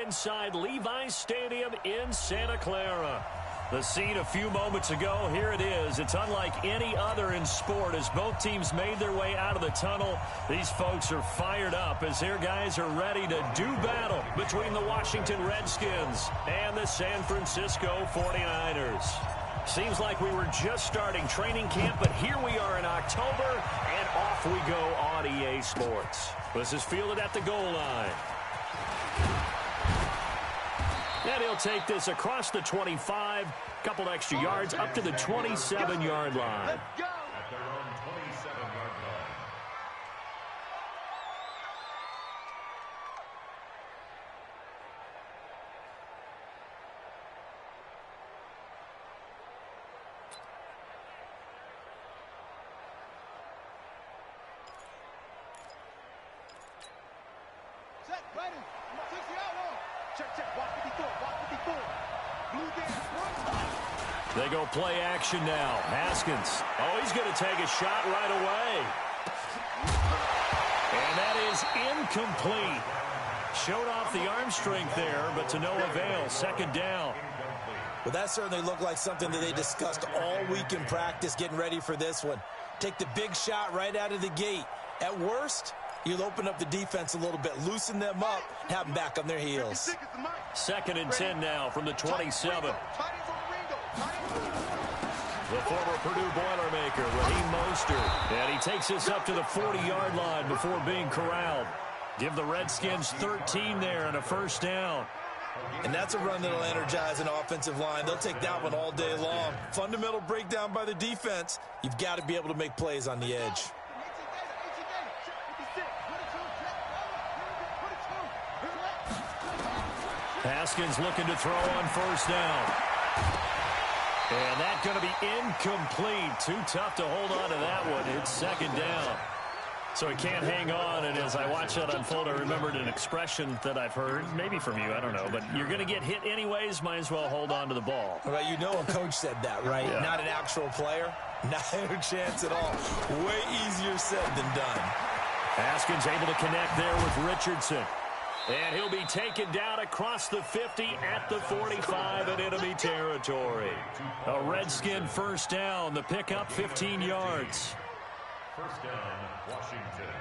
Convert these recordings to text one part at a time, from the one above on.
inside Levi's Stadium in Santa Clara. The scene a few moments ago, here it is. It's unlike any other in sport as both teams made their way out of the tunnel. These folks are fired up as their guys are ready to do battle between the Washington Redskins and the San Francisco 49ers. Seems like we were just starting training camp, but here we are in October, and off we go on EA Sports. This is fielded at the goal line. And he'll take this across the 25, couple extra yards up to the 27-yard line. Let's go. At their own 27-yard line. Set, ready. 60-yard line. Check. Walk 54. Blue game. They go play action now. Haskins. Oh, he's going to take a shot right away. And that is incomplete. Showed off the arm strength there, but to no avail. Second down. Well, that certainly looked like something that they discussed all week in practice getting ready for this one. Take the big shot right out of the gate. At worst, you'll open up the defense a little bit, loosen them up, have them back on their heels. Second and 10 now from the 27. The former Purdue Boilermaker, Raheem Mostert. And he takes this up to the 40-yard line before being corralled. Give the Redskins 13 there and a first down. And that's a run that'll energize an offensive line. They'll take that one all day long. Fundamental breakdown by the defense. You've got to be able to make plays on the edge. Haskins looking to throw on first down. And that's going to be incomplete. Too tough to hold on to that one. It's second down. So he can't hang on, and as I watch that unfold, I remembered an expression that I've heard, maybe from you, I don't know, but you're going to get hit anyways, might as well hold on to the ball. Well, you know a coach said that, right? Yeah. Not an actual player. Not a chance at all. Way easier said than done. Haskins able to connect there with Richardson. And he'll be taken down across the 50 at the 45 in enemy territory. A Redskin first down. The pickup 15 yards. First down, Washington.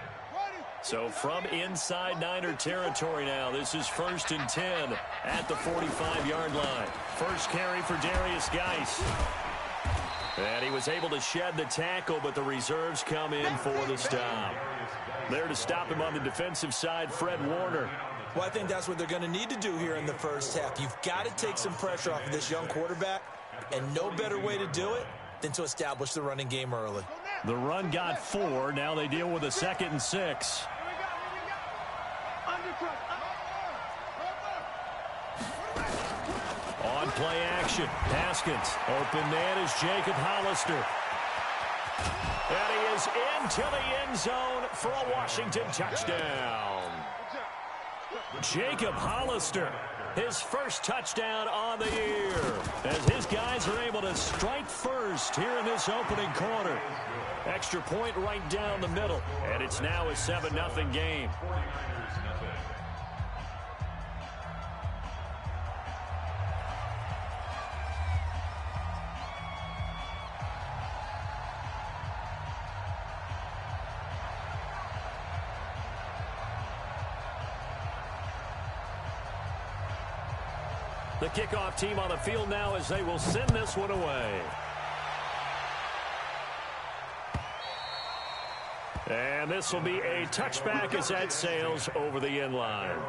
So from inside Niner territory now, this is first and 10 at the 45-yard line. First carry for Darius Geis. And he was able to shed the tackle, but the reserves come in for the stop. There to stop him on the defensive side, Fred Warner. Well, I think that's what they're going to need to do here in the first half. You've got to take some pressure off of this young quarterback, and no better way to do it than to establish the running game early. The run got 4. Now they deal with a 2nd and 6. On play action, Haskins. Open man is Jacob Hollister. And he is into the end zone for a Washington touchdown. Jacob Hollister, his first touchdown on the year, as his guys are able to strike first here in this opening quarter. Extra point right down the middle, and it's now a 7-0 game. The kickoff team on the field now as they will send this one away. And this will be a touchback as that sails over the end line.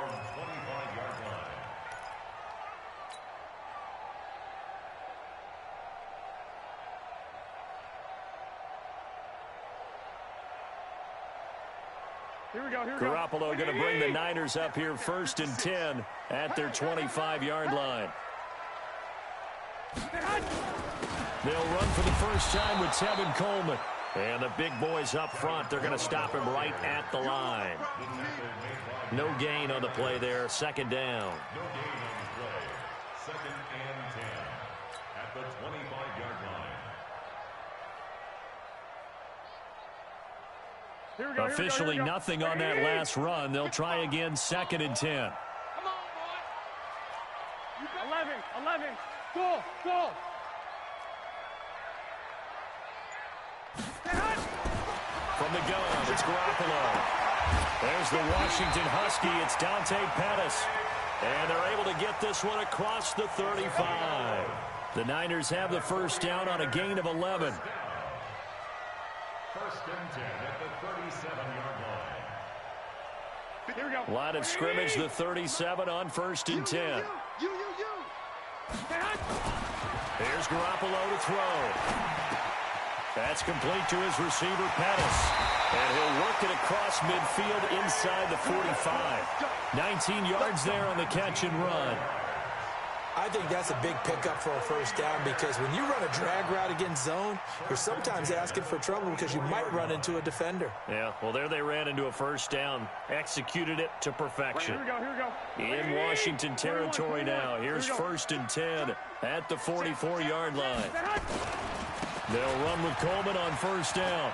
Garoppolo going to bring the Niners up here first and 10 at their 25-yard line. They'll run for the first time with Tevin Coleman. And the big boys up front, they're going to stop him right at the line. No gain on the play there, second down. No gain on the play. Second and 10 at the 25-yard line. Officially nothing on that last run. They'll try again, second and 10. 11. Go. From the gun, it's Garoppolo. There's the Washington Husky. It's Dante Pettis. And they're able to get this one across the 35. The Niners have the first down on a gain of 11. First and 10 at the 37-yard line. Here we go. Line of scrimmage, the 37 on first and 10. Here's Garoppolo to throw. That's complete to his receiver, Pettis. And he'll work it across midfield inside the 45. 19 yards there on the catch and run. I think that's a big pickup for a first down because when you run a drag route against zone, you're sometimes asking for trouble because you might run into a defender. Yeah, well, there they ran into a first down. Executed it to perfection. Here we go. In Washington territory now. Here's first and 10 at the 44-yard line. They'll run with Coleman on first down.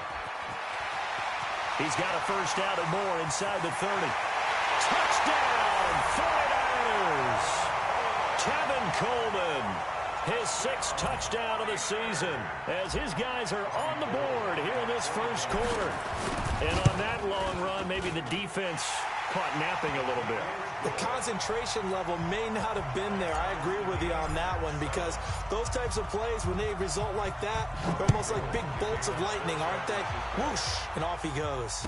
He's got a first down and more inside the 30. Touchdown, 49ers! Kevin Coleman, his 6th touchdown of the season, as his guys are on the board here in this first quarter. And on that long run, maybe the defense caught napping a little bit. The concentration level may not have been there. I agree with you on that one because those types of plays, when they result like that, they're almost like big bolts of lightning, aren't they? Whoosh, and off he goes.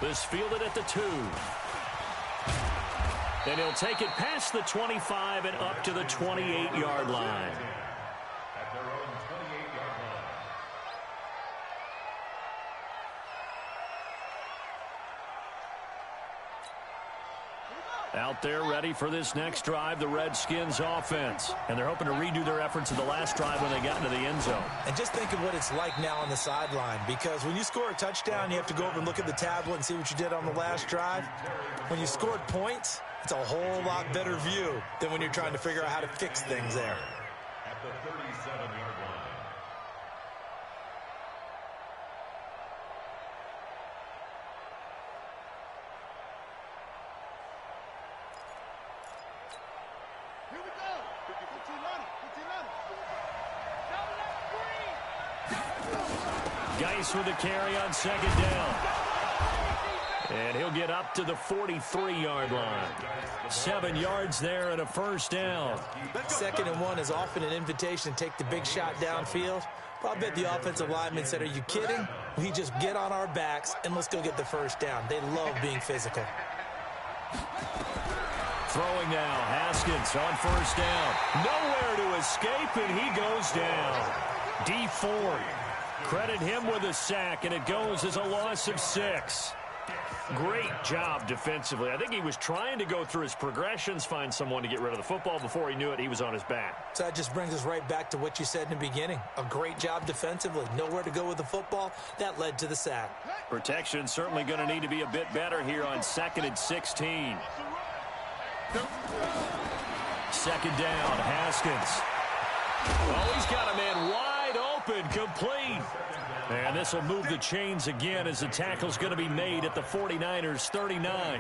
This fielded at the 2. And he'll take it past the 25 and up to the 28-yard line. At their own 28-yard line. Out there ready for this next drive, the Redskins offense. And they're hoping to redo their efforts of the last drive when they got into the end zone. And just think of what it's like now on the sideline because when you score a touchdown, you have to go over and look at the tablet and see what you did on the last drive. When you scored points, it's a whole lot better view than when you're trying to figure out how to fix things there. At the 37-yard line. Here we go. 15 Geis with the carry on second down. And he'll get up to the 43-yard line. 7 yards there and a first down. 2nd and 1 is often an invitation to take the big shot downfield. But I bet the offensive lineman said, are you kidding? We just get on our backs and let's go get the first down. They love being physical. Throwing now, Haskins on first down. Nowhere to escape, and he goes down. D Ford. Credit him with a sack, and it goes as a loss of 6. Great job defensively. I think he was trying to go through his progressions, find someone to get rid of the football. Before he knew it, he was on his back. So that just brings us right back to what you said in the beginning. A great job defensively. Nowhere to go with the football. That led to the sack. Protection certainly going to need to be a bit better here on 2nd and 16. 2nd down, Haskins. Oh, he's got a man wide open, complete. And this will move the chains again as the tackle's going to be made at the 49ers 39.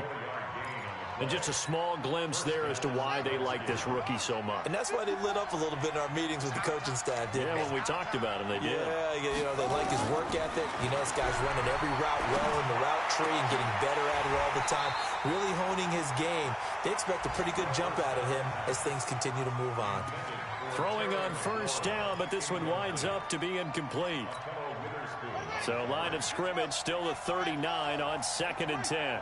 And just a small glimpse there as to why they like this rookie so much. And that's why they lit up a little bit in our meetings with the coaching staff, didn't they? When we talked about him, they did. Yeah, you know, they like his work ethic. You know, this guy's running every route well in the route tree and getting better at it all the time, really honing his game. They expect a pretty good jump out of him as things continue to move on. Throwing on first down, but this one winds up to be incomplete. So line of scrimmage still the 39 on 2nd and 10.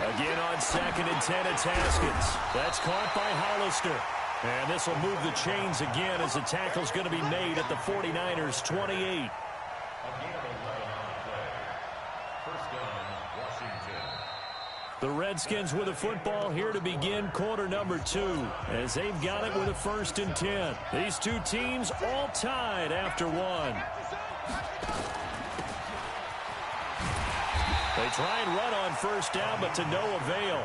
Again on 2nd and 10, it's Haskins. That's caught by Hollister. And this will move the chains again as the tackle's going to be made at the 49ers 28. The Redskins with a football here to begin quarter number 2 as they've got it with a 1st and 10. These two teams all tied after 1. They try and run on first down, but to no avail.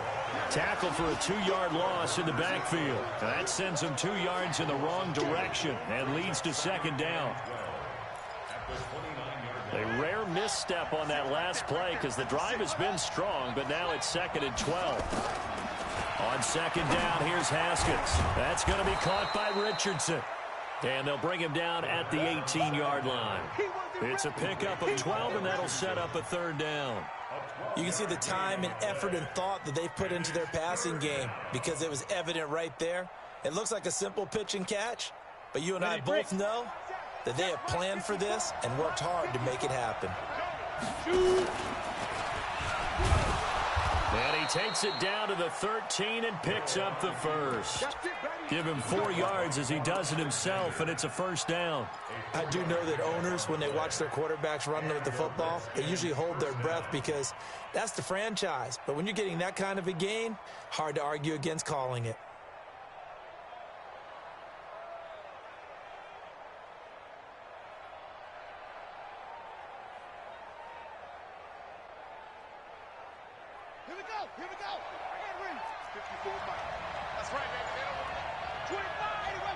Tackle for a 2-yard loss in the backfield. That sends them 2 yards in the wrong direction and leads to 2nd down. A rare misstep on that last play because the drive has been strong, but now it's 2nd and 12. On On second down, here's Haskins. That's going to be caught by Richardson. And they'll bring him down at the 18-yard line. It's a pickup of 12, and that'll set up a third down. You can see the time and effort and thought that they've put into their passing game because it was evident right there. It looks like a simple pitch and catch, but you and I both know that they have planned for this and worked hard to make it happen. And he takes it down to the 13 and picks up the first. Give him 4 yards as he does it himself, and it's a first down. I do know that owners, when they watch their quarterbacks run with the football, they usually hold their breath because that's the franchise. But when you're getting that kind of a gain, hard to argue against calling it. Here we go. I got rings. 54 Mike. That's right, baby. 25. Anyway.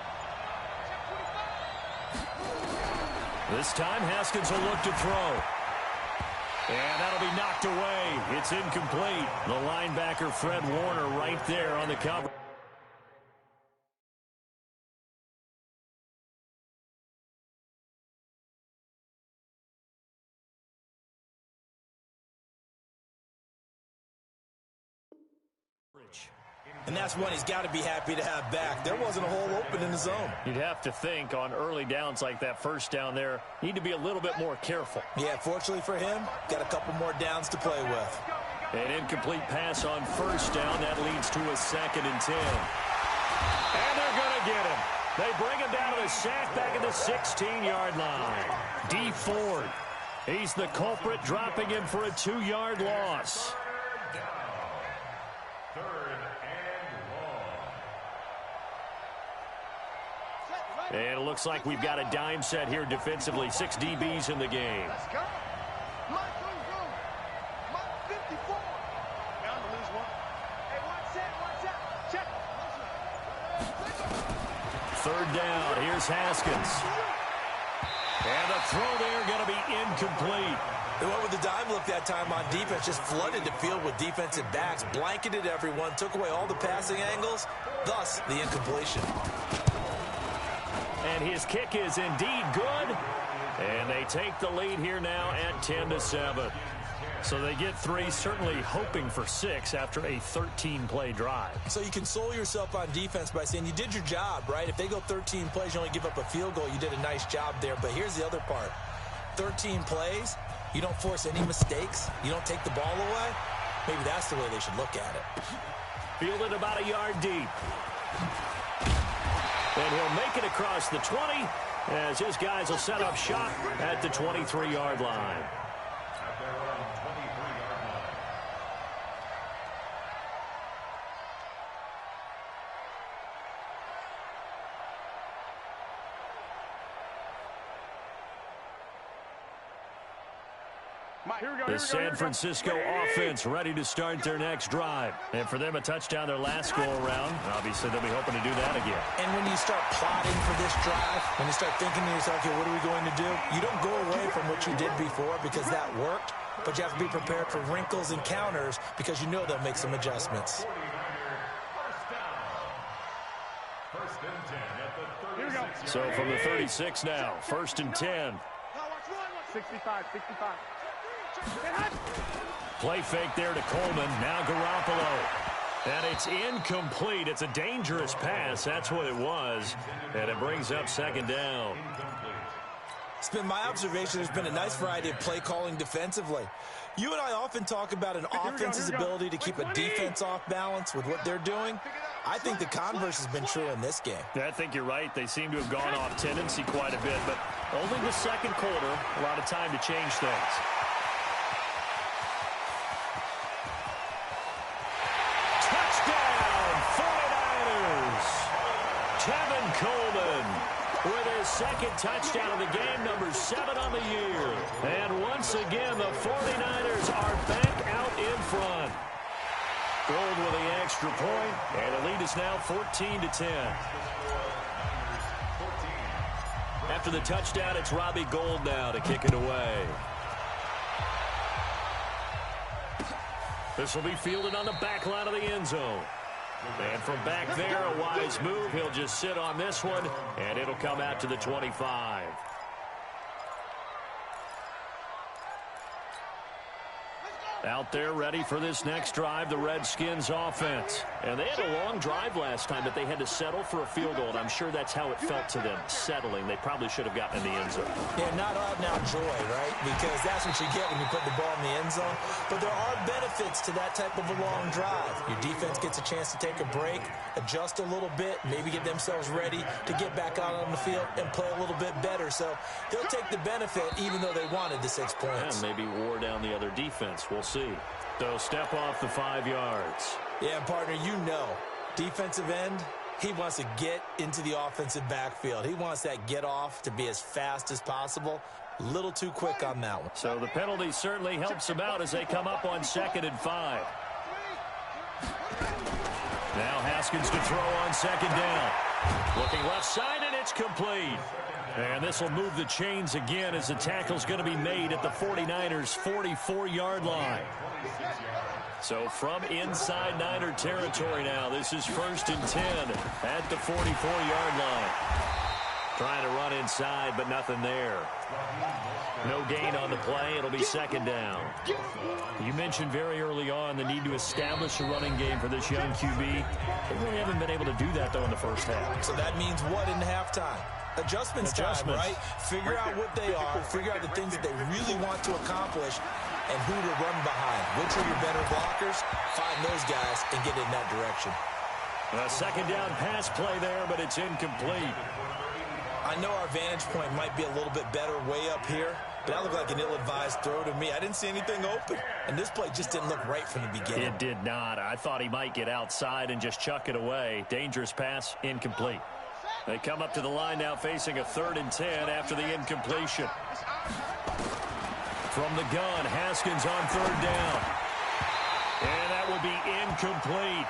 Check 25. This time, Haskins will look to throw. And that'll be knocked away. It's incomplete. The linebacker, Fred Warner, right there on the cover. And that's one he's got to be happy to have back. There wasn't a hole open in the zone. You'd have to think on early downs like that first down there, need to be a little bit more careful. Yeah, fortunately for him, got a couple more downs to play with. An incomplete pass on first down. That leads to a 2nd and 10. And they're going to get him. They bring him down to the sack back at the 16-yard line. D. Ford. He's the culprit, dropping him for a 2-yard loss. And it looks like we've got a dime set here defensively. 6 DBs in the game. Let's go. Mike, go. Mike, 54. Down to lose one. Hey, watch out. Check. Third down. Here's Haskins. And the throw there going to be incomplete. They went with the dime look that time on defense, just flooded the field with defensive backs, blanketed everyone, took away all the passing angles, thus the incompletion. And his kick is indeed good. And they take the lead here now at 10-7. So they get 3, certainly hoping for 6 after a 13-play drive. So you console yourself on defense by saying you did your job, right? If they go 13 plays, you only give up a field goal, you did a nice job there. But here's the other part. 13 plays, you don't force any mistakes, you don't take the ball away. Maybe that's the way they should look at it. Fielded about a yard deep. And he'll make it across the 20 as his guys will set up shop at the 23-yard line. The San Francisco offense ready to start their next drive. And for them, a touchdown their last go-around. Obviously, they'll be hoping to do that again. And when you start plotting for this drive, when you start thinking to yourself, okay, what are we going to do? You don't go away from what you did before because that worked, but you have to be prepared for wrinkles and counters because you know they'll make some adjustments. So from the 36 now, 1st and 10. 65. Play fake there to Coleman. Now Garoppolo. And it's incomplete. It's a dangerous pass. That's what it was. And it brings up 2nd down. It's been my observation there's been a nice variety of play calling defensively. You and I often talk about an offense's ability to keep a defense off balance with what they're doing. I think the converse has been true in this game. Yeah, I think you're right. They seem to have gone off tendency quite a bit, but only the 2nd quarter, a lot of time to change things. Touchdown, 49ers! Kevin Coleman with his 2nd touchdown of the game, number 7 on the year. And once again, the 49ers are back out in front. Gold with the extra point, and the lead is now 14-10. After the touchdown, it's Robbie Gould now to kick it away. This will be fielded on the back line of the end zone. And from back there, a wise move. He'll just sit on this one, and it'll come out to the 25. Out there ready for this next drive, the Redskins offense. And they had a long drive last time, but they had to settle for a field goal. And I'm sure that's how it felt to them, settling. They probably should have gotten in the end zone. Yeah, not out now joy, right? Because that's what you get when you put the ball in the end zone. But there are benefits to that type of a long drive. Your defense gets a chance to take a break, adjust a little bit, maybe get themselves ready to get back out on the field and play a little bit better. So they'll take the benefit even though they wanted the 6 points. And maybe wore down the other defense. We'll see. So step off the 5 yards. Yeah, partner, you know, defensive end, he wants to get into the offensive backfield. He wants that get off to be as fast as possible. A little too quick on that one. So the penalty certainly helps them out as they come up on 2nd and 5. Now Haskins to throw on 2nd down. Looking left side, and it's complete. And this will move the chains again as the tackle's going to be made at the 49ers' 44-yard line. So from inside Niner territory now, this is 1st and 10 at the 44-yard line. Trying to run inside, but nothing there. No gain on the play. It'll be 2nd down. You mentioned very early on the need to establish a running game for this young QB. They really haven't been able to do that, though, in the first half. So that means what in halftime? Adjustments time, right? Figure out what they are, figure out the things that they really want to accomplish, and who to run behind. Which are your better blockers? Find those guys and get in that direction. A 2nd down pass play there, but it's incomplete. I know our vantage point might be a little bit better way up here, but that looked like an ill-advised throw to me. I didn't see anything open, and this play just didn't look right from the beginning. It did not. I thought he might get outside and just chuck it away. Dangerous pass, incomplete. They come up to the line now facing a 3rd and 10 after the incompletion. From the gun, Haskins on 3rd down. And that will be incomplete.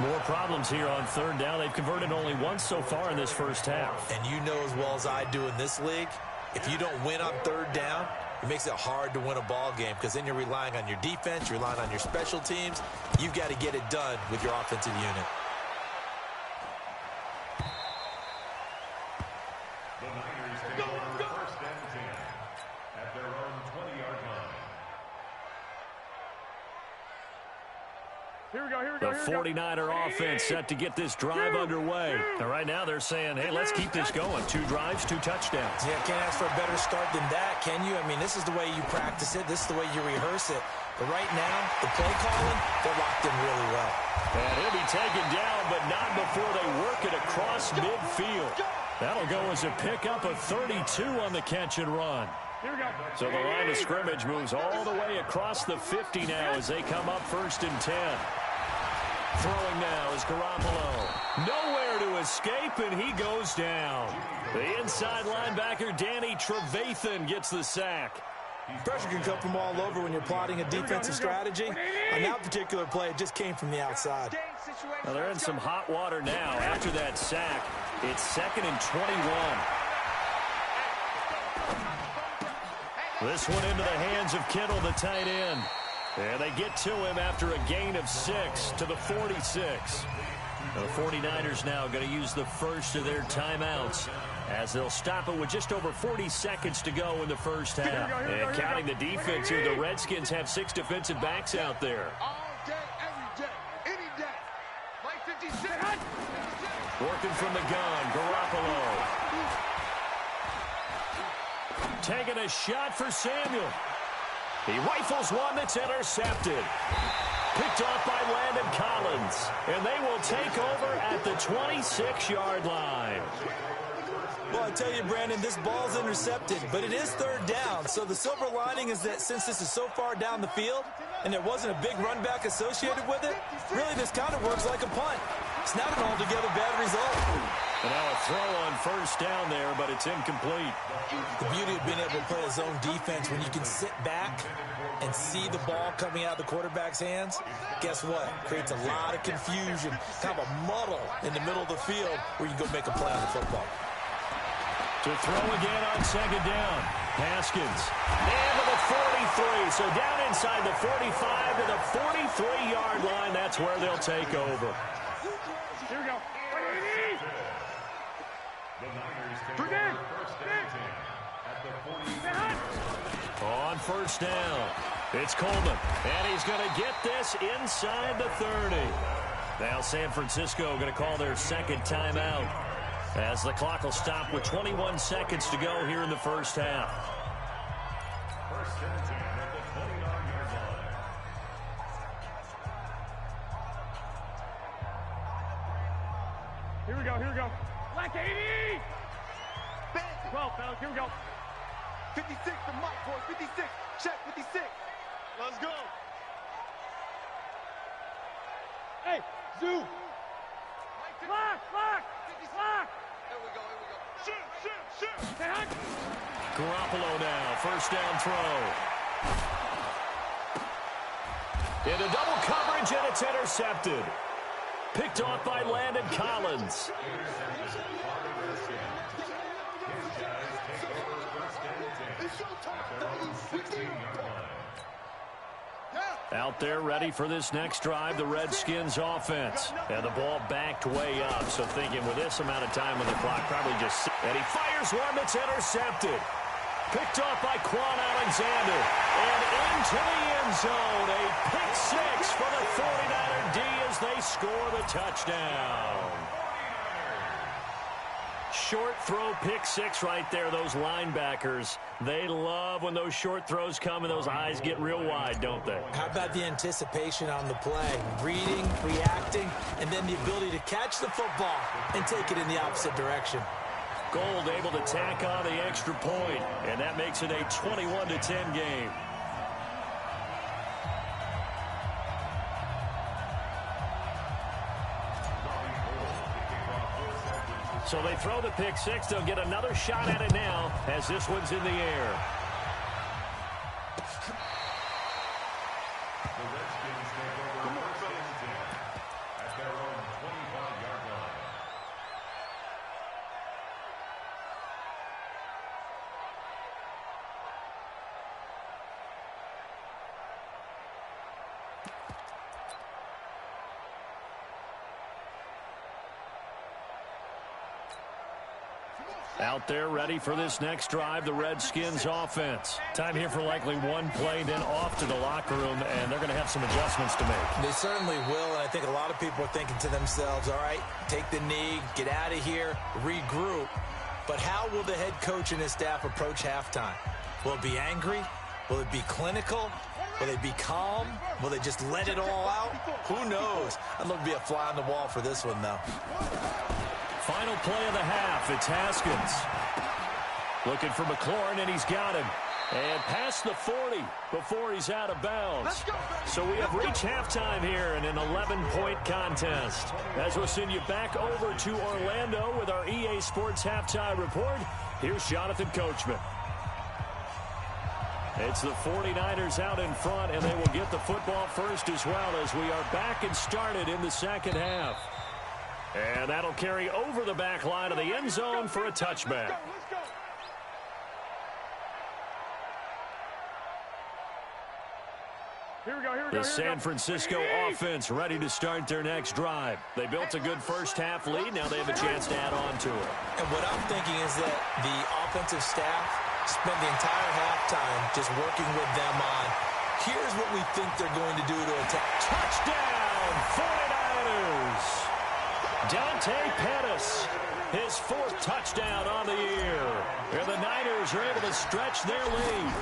More problems here on 3rd down. They've converted only once so far in this first half. And you know as well as I do in this league, if you don't win on 3rd down, it makes it hard to win a ball game because then you're relying on your defense, you're relying on your special teams. You've got to get it done with your offensive unit. The 49er offense set to get this drive underway. And right now they're saying, hey, let's keep this going. 2 drives, 2 touchdowns. Yeah, can't ask for a better start than that, can you? I mean, this is the way you practice it. This is the way you rehearse it. But right now, the play calling, they're locked in really well. And he'll be taken down, but not before they work it across midfield. That'll go as a pickup of 32 on the catch and run. So the line of scrimmage moves all the way across the 50 now as they come up 1st and 10. Throwing now is Garoppolo. Nowhere to escape, and he goes down. The inside linebacker, Danny Trevathan, gets the sack. Pressure can come from all over when you're plotting a defensive strategy. On that particular play, it just came from the outside. Well, they're in some hot water now after that sack. It's 2nd and 21. This one into the hands of Kittle, the tight end. And they get to him after a gain of 6 to the 46. The 49ers now going to use the first of their timeouts as they'll stop it with just over 40 seconds to go in the first half. And counting the defense here, the Redskins have 6 defensive backs out there. All day, every day, any day. Like 56. Working from the gun, Garoppolo. Taking a shot for Samuel. He rifles one that's intercepted. Picked off by Landon Collins. And they will take over at the 26-yard line. Well, I tell you, Brandon, this ball's intercepted, but it is 3rd down. So the silver lining is that since this is so far down the field and there wasn't a big run back associated with it, really this kind of works like a punt. It's not an altogether bad result. And now a throw on 1st down there, but it's incomplete. The beauty of being able to play a zone defense when you can sit back and see the ball coming out of the quarterback's hands, guess what? Creates a lot of confusion, kind of a muddle in the middle of the field where you can go make a play on the football. To throw again on 2nd down. Haskins. And to the 43. So down inside the 45 to the 43-yard line. That's where they'll take over. The Niners take over first and 10 at the 40. On first down, it's Coleman, and he's going to get this inside the 30. Now San Francisco going to call their second timeout as the clock will stop with 21 seconds to go here in the first half. First and 10 at the 29-yard line. Here we go. Black 80! 12, fellas, here we go. 56 to Mike, boys, 56. Check, 56. Let's go. Hey, Zoo. Lock. Here we go. Shoot. Hey, Huck. Garoppolo now, first down throw. Into double coverage, and it's intercepted. Picked off by Landon Collins. Out there ready for this next drive, the Redskins offense. And the ball backed way up, so thinking with this amount of time on the clock, probably just... And he fires one that's intercepted. Picked off by Quan Alexander. And into the end zone. A pick six for the 49er D as they score the touchdown. Short throw pick six right there. Those linebackers, they love when those short throws come and those eyes get real wide, don't they? How about the anticipation on the play? Reading, reacting, and then the ability to catch the football and take it in the opposite direction. Gold able to tack on the extra point, and that makes it a 21-10 game. So they throw the pick six. They'll get another shot at it now as this one's in the air. The Redskins take over first and 10 at their own 25-yard line. Out there ready for this next drive, the Redskins offense. Time here for likely one play, then off to the locker room, and they're going to have some adjustments to make. They certainly will, and I think a lot of people are thinking to themselves, all right, take the knee, get out of here, regroup. But how will the head coach and his staff approach halftime? Will it be angry? Will it be clinical? Will they be calm? Will they just let it all out? Who knows? I'd love to be a fly on the wall for this one, though. Final play of the half, it's Haskins. Looking for McLaurin, and he's got him. And past the 40 before he's out of bounds. So we have reached halftime here in an 11-point contest. As we'll send you back over to Orlando with our EA Sports Halftime Report, here's Jonathan Coachman. It's the 49ers out in front, and they will get the football first as well as we are back and started in the second half. And that'll carry over the back line of the end zone for a touchback. The San Francisco offense ready to start their next drive. They built a good first half lead. Now they have a chance to add on to it. And what I'm thinking is that the offensive staff spent the entire halftime just working with them on, here's what we think they're going to do to attack. Touchdown, 49ers! Dante Pettis, his fourth touchdown on the year. And the Niners are able to stretch their lead.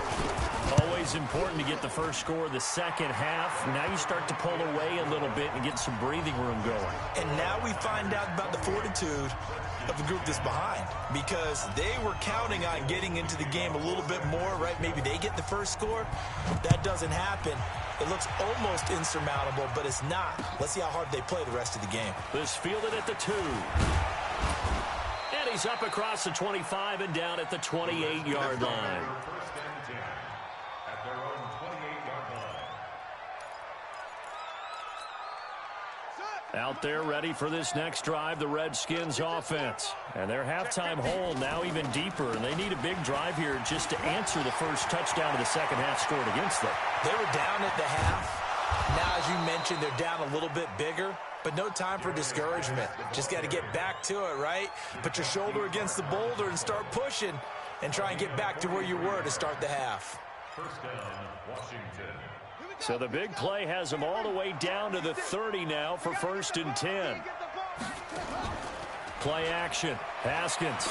Always important to get the first score of the second half. Now you start to pull away a little bit and get some breathing room going. And now we find out about the fortitude of the group that's behind, because they were counting on getting into the game a little bit more, right? Maybe they get the first score. That doesn't happen. It looks almost insurmountable, but it's not. Let's see how hard they play the rest of the game. This fielded at the 2. And he's up across the 25 and down at the 28-yard line. First and 10 at their own 28-yard line. Out there ready for this next drive, the Redskins offense. And their halftime hole now even deeper, and they need a big drive here just to answer the first touchdown of the second half scored against them. They were down at the half. Now, as you mentioned, they're down a little bit bigger. but no time for discouragement. Just got to get back to it, right? Put your shoulder against the boulder and start pushing and try and get back to where you were to start the half. First down, Washington. So the big play has them all the way down to the 30 now for 1st and 10. Play action. Haskins.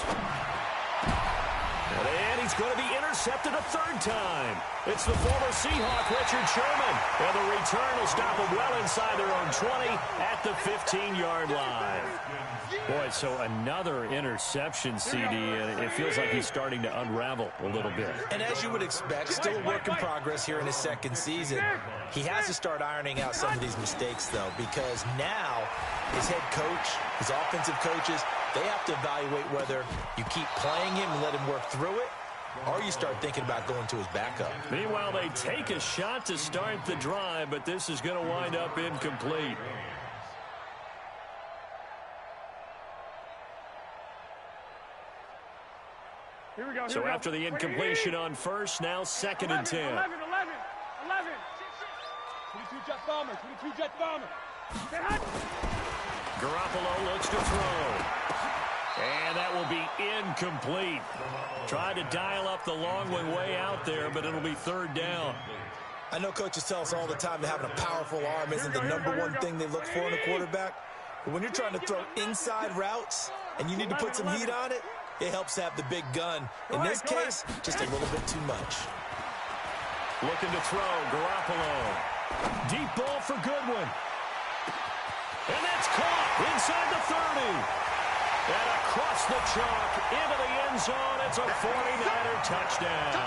And he's going to be intercepted a 3rd time. It's the former Seahawk, Richard Sherman. And the return will stop them well inside their own 20 at the 15-yard line. Boy, so another interception, CD, and it feels like he's starting to unravel a little bit. And as you would expect, still a work in progress here in his 2nd season. He has to start ironing out some of these mistakes, though, because now his head coach, his offensive coaches, they have to evaluate whether you keep playing him and let him work through it, or you start thinking about going to his backup. Meanwhile, they take a shot to start the drive, but this is going to wind up incomplete. Here we go. So after the incompletion on first, now 2nd and 10. 11. 22 jet bomber. 22 jet bomber. Garoppolo looks to throw. And that will be incomplete. Tried to dial up the long one way out there, but it'll be 3rd down. I know coaches tell us all the time that having a powerful arm isn't the #1 thing they look for in a quarterback. But when you're trying to throw inside routes and you need to put some heat on it, it helps to have the big gun. In this case, just a little bit too much. Looking to throw, Garoppolo. Deep ball for Goodwin. And that's caught inside the 30. And across the chalk into the end zone. It's a 49er touchdown.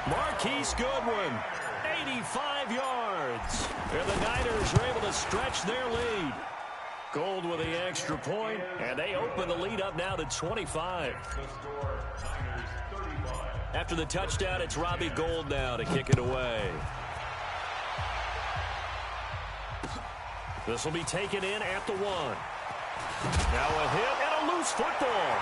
Marquise Goodwin, 85 yards. And the Niners are able to stretch their lead. Gold with the extra point, and they open the lead up now to 25. After the touchdown, it's Robbie Gould now to kick it away. This will be taken in at the 1. Now a hit and a loose football.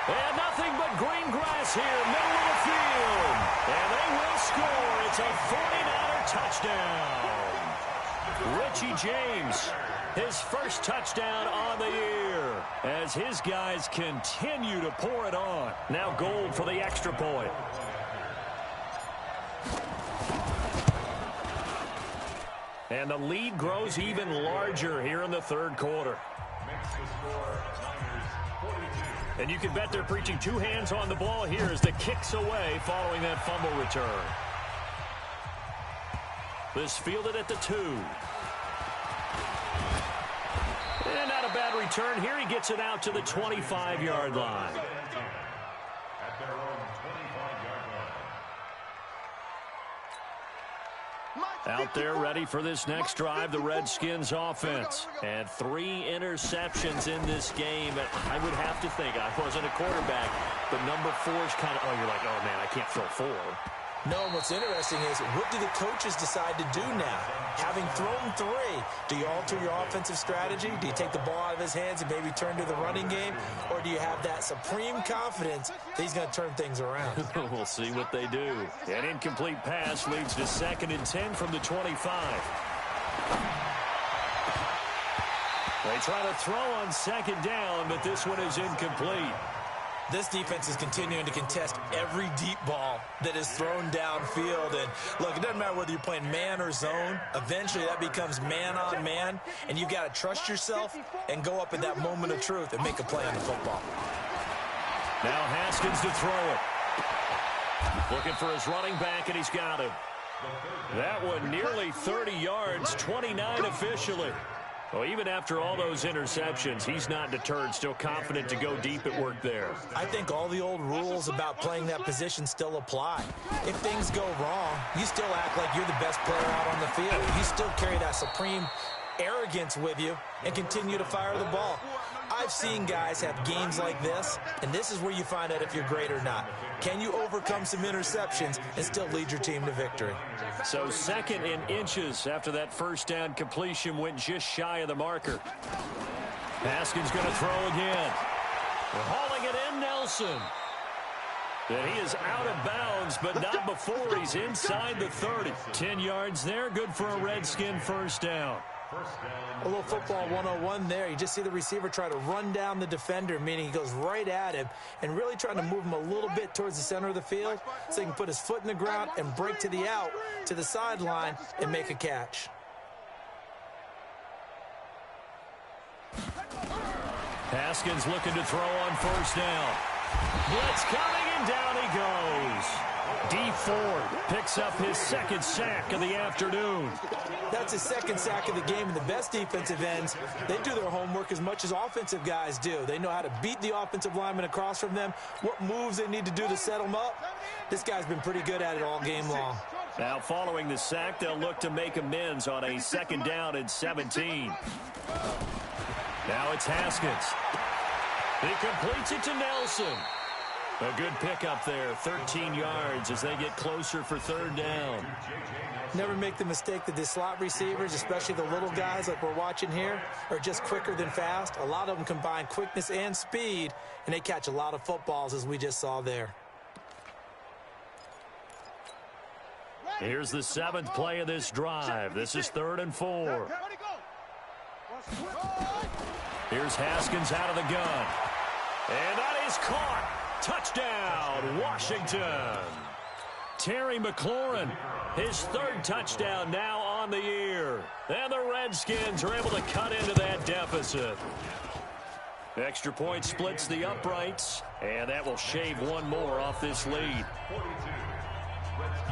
And nothing but green grass here, middle of the field. And they will score. It's a 49er touchdown. Richie James, his first touchdown on the year, as his guys continue to pour it on. Now Gold for the extra point. And the lead grows even larger here in the 3rd quarter. And you can bet they're preaching 2 hands on the ball here as the kick's away following that fumble return. This fielded at the 2. And not a bad return here. He gets it out to the 25-yard line. At their own 25-yard line. Out there ready for this next drive, the Redskins offense. And 3 interceptions in this game. I would have to think, I wasn't a quarterback, but number 4 is kind of, you're like, oh man, I can't throw 4. No, what's interesting is, what do the coaches decide to do now? Having thrown 3, do you alter your offensive strategy? Do you take the ball out of his hands and maybe turn to the running game? Or do you have that supreme confidence that he's going to turn things around? We'll see what they do. An incomplete pass leads to 2nd and 10 from the 25. They try to throw on 2nd down, but this one is incomplete. This defense is continuing to contest every deep ball that is thrown downfield. And look, it doesn't matter whether you're playing man or zone. Eventually that becomes man on man, and you've got to trust yourself and go up at that moment of truth and make a play on the football. Now Haskins to throw it. Looking for his running back, and he's got him. That one nearly 30 yards, 29 officially. Well, even after all those interceptions, he's not deterred, still confident to go deep at work there. I think all the old rules about playing that position still apply. If things go wrong, you still act like you're the best player out on the field. You still carry that supreme arrogance with you and continue to fire the ball. I've seen guys have games like this, and this is where you find out if you're great or not. Can you overcome some interceptions and still lead your team to victory? So 2nd in inches after that first down completion went just shy of the marker. Haskins going to throw again. Hauling it in, Nelson. And he is out of bounds, but not before he's inside the 30. 10 yards there, good for a Redskin first down. A little football 101 there. You just see the receiver try to run down the defender, meaning he goes right at him and really trying to move him a little bit towards the center of the field so he can put his foot in the ground and break to the out, to the sideline, and make a catch. Haskins looking to throw on first down. Blitz coming, and down he goes. D Ford picks up his second sack of the afternoon. That's his second sack of the game, and the best defensive ends, they do their homework as much as offensive guys do. They know how to beat the offensive lineman across from them, what moves they need to do to set them up. This guy's been pretty good at it all game long. Now following the sack, they'll look to make amends on a second down and 17. Now it's Haskins. He completes it to Nelson. A good pickup there, 13 yards as they get closer for third down. Never make the mistake that the slot receivers, especially the little guys like we're watching here, are just quicker than fast. A lot of them combine quickness and speed, and they catch a lot of footballs as we just saw there. Here's the 7th play of this drive. This is 3rd and 4. Here's Haskins out of the gun. And that is caught. Touchdown, Washington. Terry McLaurin, his 3rd touchdown now on the year. And the Redskins are able to cut into that deficit. Extra point splits the uprights, and that will shave one more off this lead.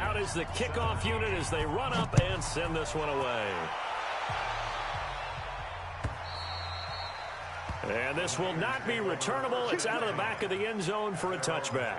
Out is the kickoff unit as they run up and send this one away. And this will not be returnable. It's out of the back of the end zone for a touchback.